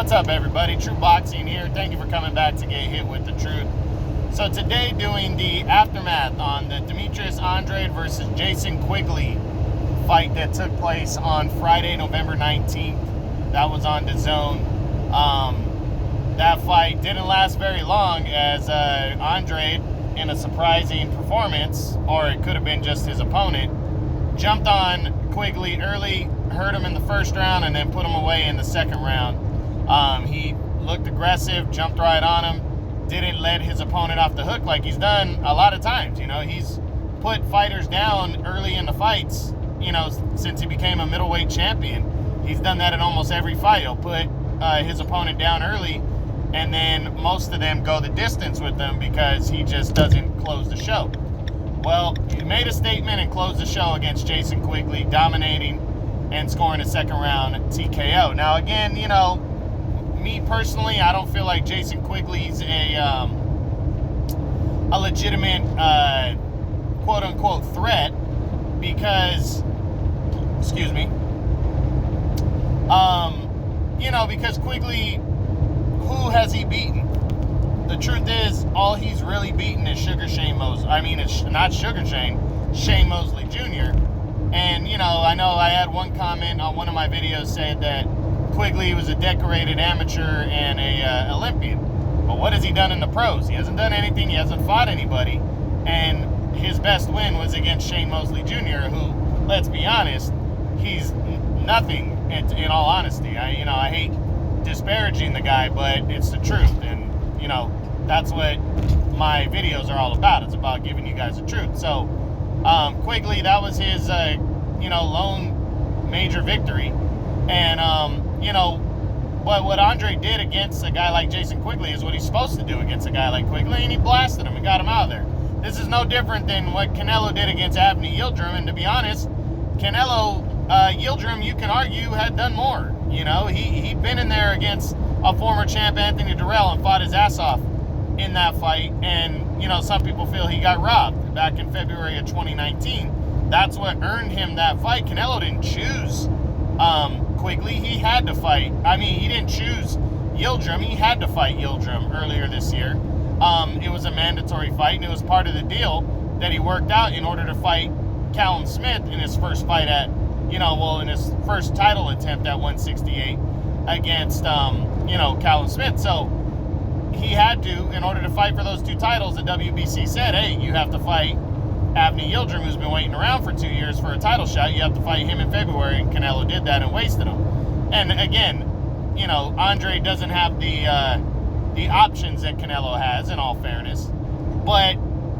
What's up, everybody? True Boxing here. Thank you for coming back to get hit with the truth. So today, doing the aftermath on the Demetrius Andrade versus Jason Quigley fight that took place on Friday, November 19th. That was on DAZN. That fight didn't last very long, as Andrade, in a surprising performance, or it could have been just his opponent, jumped on Quigley early, hurt him in the first round, and then put him away in the second round. He looked aggressive, jumped right on him, didn't let his opponent off the hook like he's done a lot of times. You know, he's put fighters down early in the fights, you know, since he became a middleweight champion. He's done that in almost every fight. He'll put his opponent down early, and then most of them go the distance with them because he just doesn't close the show. Well, he made a statement and closed the show against Jason Quigley, dominating and scoring a second round TKO. Now, again, you know, me personally, I don't feel like Jason Quigley's a legitimate quote-unquote threat because, excuse me, you know, because Quigley, who has he beaten? The truth is, all he's really beaten is Shane Mosley. I mean, it's not Shane Mosley Jr. And, you know I had one comment on one of my videos said that Quigley was a decorated amateur and a Olympian. But what has he done in the pros? He hasn't done anything. He hasn't fought anybody. And his best win was against Shane Mosley Jr., who, let's be honest, he's nothing, in all honesty. I hate disparaging the guy, but it's the truth. And, you know, that's what my videos are all about. It's about giving you guys the truth. So, Quigley, that was his, lone major victory. And, but what Andre did against a guy like Jason Quigley is what he's supposed to do against a guy like Quigley, and he blasted him and got him out of there. This is no different than what Canelo did against Avni Yildirim, and to be honest, Canelo, Yildirim, you can argue, had done more. You know, he'd been in there against a former champ, Anthony Durrell, and fought his ass off in that fight, and, you know, some people feel he got robbed back in February of 2019. That's what earned him that fight. Canelo didn't choose Quigley. He had to fight. I mean, he didn't choose Yildirim. He had to fight Yildirim earlier this year. It was a mandatory fight, and it was part of the deal that he worked out in order to fight Callum Smith in his first fight in his first title attempt at 168 against, Callum Smith. So he had to, in order to fight for those two titles, the WBC said, hey, you have to fight Avni Yildirim, who's been waiting around for 2 years for a title shot. You have to fight him in February, and Canelo did that and wasted him. And again, you know, Andre doesn't have the options that Canelo has, in all fairness, but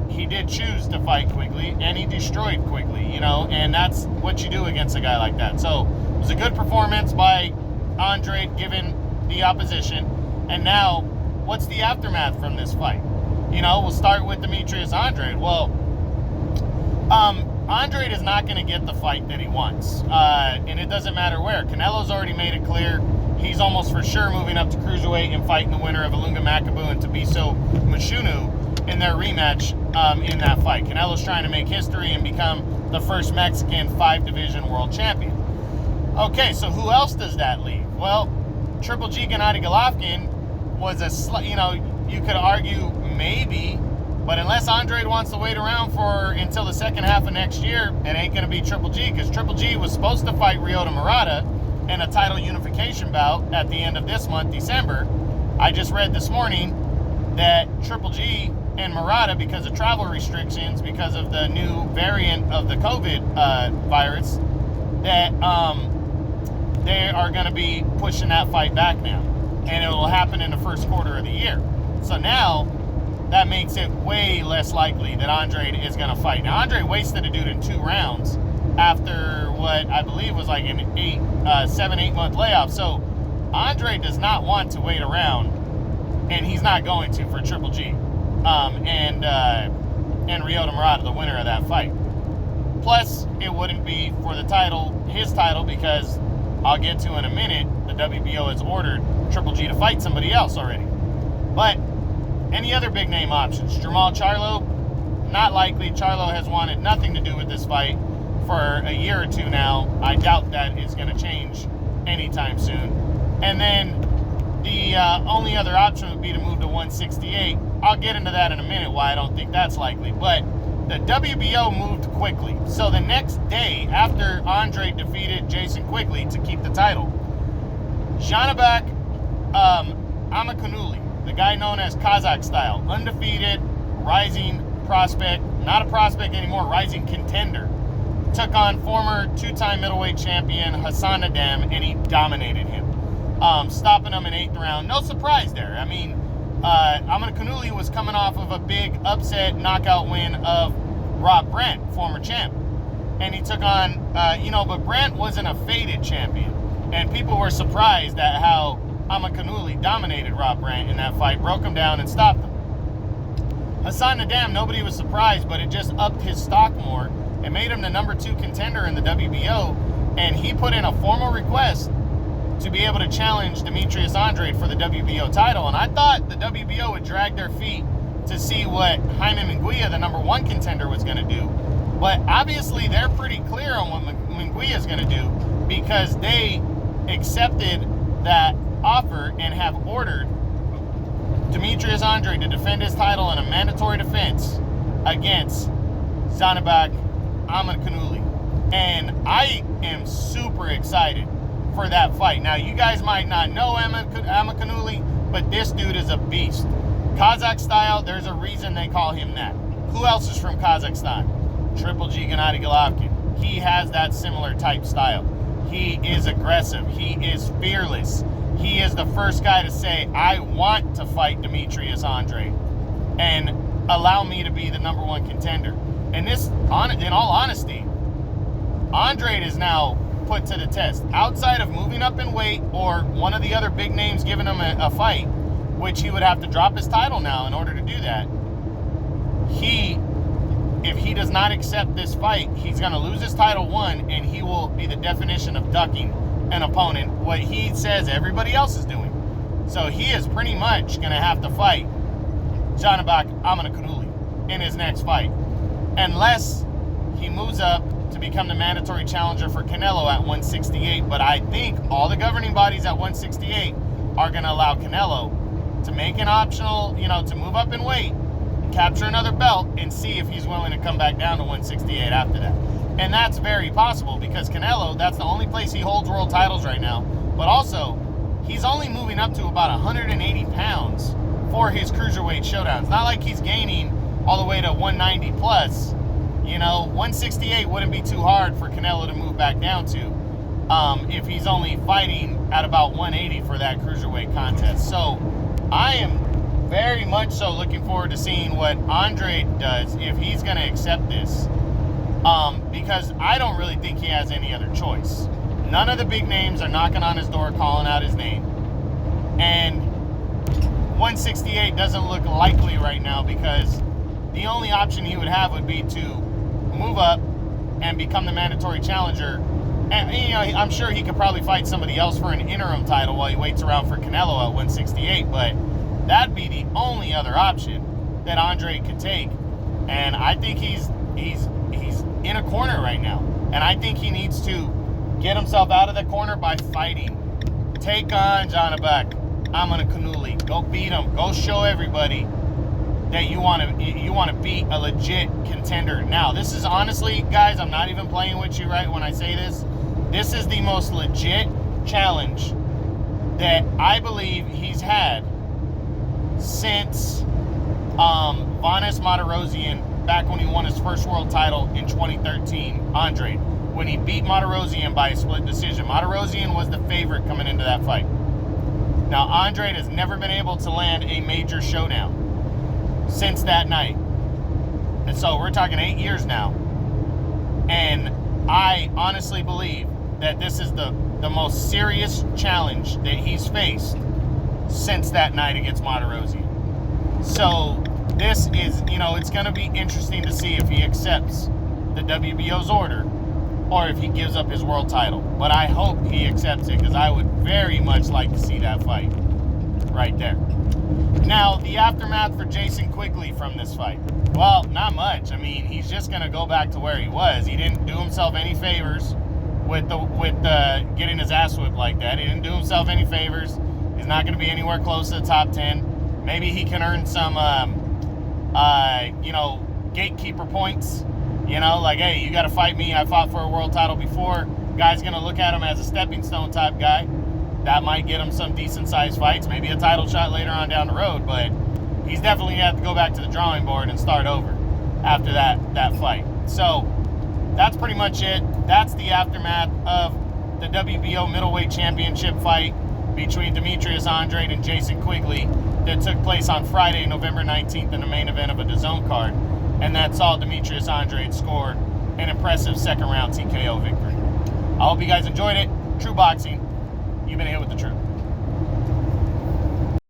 he did choose to fight Quigley, and he destroyed Quigley, you know, and that's what you do against a guy like that. So it was a good performance by Andre, given the opposition. And now, what's the aftermath from this fight? You know, we'll start with Demetrius Andrade. Well, Andrade is not going to get the fight that he wants, and it doesn't matter where. Canelo's already made it clear he's almost for sure moving up to cruiserweight and fighting the winner of Ilunga Makabu and Tabiso Mashunu in their rematch in that fight. Canelo's trying to make history and become the first Mexican 5-division world champion. Okay, so who else does that leave? Well, Triple G Gennady Golovkin was you could argue maybe, but unless Andrade wants to wait around until the second half of next year, it ain't going to be Triple G, because Triple G was supposed to fight Ryota Murata in a title unification bout at the end of this month, December. I just read this morning that Triple G and Murata, because of travel restrictions, because of the new variant of the COVID virus, that they are going to be pushing that fight back now. And it will happen in the first quarter of the year. So now, that makes it way less likely that Andrade is going to fight. Now, Andrade wasted a dude in 2 rounds after what I believe was like an 7-8 month layoff. So Andrade does not want to wait around, and he's not going to, for Triple G and Ryota Murata, the winner of that fight. Plus, it wouldn't be for the title, his title, because I'll get to in a minute, the WBO has ordered Triple G to fight somebody else already. But any other big name options? Jermall Charlo, not likely. Charlo has wanted nothing to do with this fight for a year or two now. I doubt that is going to change anytime soon. And then The only other option would be to move to 168. I'll get into that in a minute, why I don't think that's likely. But the WBO moved quickly. So the next day, after Andrade defeated Jason Quigley to keep the title, Janibek Amakanuli, the guy known as Kazakh style, undefeated, rising prospect, not a prospect anymore, rising contender, took on former two-time middleweight champion Hassan Nadam, and he dominated him, stopping him in 8th round. No surprise there. I mean, Amakanuli was coming off of a big upset knockout win of Rob Brandt, former champ. And he took on, but Brandt wasn't a faded champion. And people were surprised at how Amakanuli dominated Rob Brandt in that fight, broke him down and stopped him. Hassan Nadam, nobody was surprised, but it just upped his stock more. It made him the number 2 contender in the WBO, and he put in a formal request to be able to challenge Demetrius Andrade for the WBO title. And I thought the WBO would drag their feet to see what Jaime Munguia, the number 1 contender, was going to do. But obviously they're pretty clear on what Munguia is going to do, because they accepted that offer and have ordered Demetrius Andrade to defend his title in a mandatory defense against Janibek Amakanuli. And I am super excited for that fight. Now, you guys might not know Amakanuli, but this dude is a beast. Kazakh style, there's a reason they call him that. Who else is from Kazakhstan? Triple G Gennady Golovkin. He has that similar type style. He is aggressive. He is fearless. He is the first guy to say, I want to fight Demetrius Andrade and allow me to be the number 1 contender. And this, in all honesty, Andrade is now put to the test. Outside of moving up in weight or one of the other big names giving him a fight, which he would have to drop his title now in order to do that, if he does not accept this fight, he's going to lose his title 1, and he will be the definition of ducking an opponent, what he says everybody else is doing. So he is pretty much going to have to fight Janibek Amakanuli in his next fight, unless he moves up to become the mandatory challenger for Canelo at 168. But I think all the governing bodies at 168 are going to allow Canelo to make an optional, to move up in weight, capture another belt, and see if he's willing to come back down to 168 after that. And that's very possible, because Canelo, that's the only place he holds world titles right now. But also, he's only moving up to about 180 pounds for his cruiserweight showdowns. Not like he's gaining all the way to 190 plus. 168 wouldn't be too hard for Canelo to move back down to if he's only fighting at about 180 for that cruiserweight contest. So I am very much so looking forward to seeing what Andrade does, if he's going to accept this. Because I don't really think he has any other choice. None of the big names are knocking on his door calling out his name. And 168 doesn't look likely right now, because the only option he would have would be to move up and become the mandatory challenger. And, I'm sure he could probably fight somebody else for an interim title while he waits around for Canelo at 168, but that'd be the only other option that Andrade could take. And I think he's in a corner right now. And I think he needs to get himself out of the corner by fighting. Take on Janibek Amakanuli. Go beat him. Go show everybody that you want to beat a legit contender. Now, this is honestly, guys, I'm not even playing with you right when I say this. This is the most legit challenge that I believe he's had since Vanes Martirosyan, back when he won his first world title in 2013, Andrade, when he beat Martirosyan by a split decision. Martirosyan was the favorite coming into that fight. Now, Andrade has never been able to land a major showdown since that night. And so we're talking 8 years now. And I honestly believe that this is the most serious challenge that he's faced since that night against Martirosyan. So this is, it's going to be interesting to see if he accepts the WBO's order or if he gives up his world title. But I hope he accepts it, because I would very much like to see that fight right there. Now, the aftermath for Jason Quigley from this fight. Well, not much. I mean, he's just going to go back to where he was. He didn't do himself any favors with getting his ass whipped like that. He didn't do himself any favors He's not going to be anywhere close to the top 10. Maybe he can earn some, gatekeeper points. Like, hey, you got to fight me. I fought for a world title before. Guy's going to look at him as a stepping stone type guy. That might get him some decent-sized fights, maybe a title shot later on down the road, but he's definitely going to have to go back to the drawing board and start over after that fight. So that's pretty much it. That's the aftermath of the WBO middleweight championship fight between Demetrius Andrade and Jason Quigley that took place on Friday, November 19th in the main event of a DAZN card. And that saw Demetrius Andrade score an impressive second round TKO victory. I hope you guys enjoyed it. True Boxing, you've been here with the truth.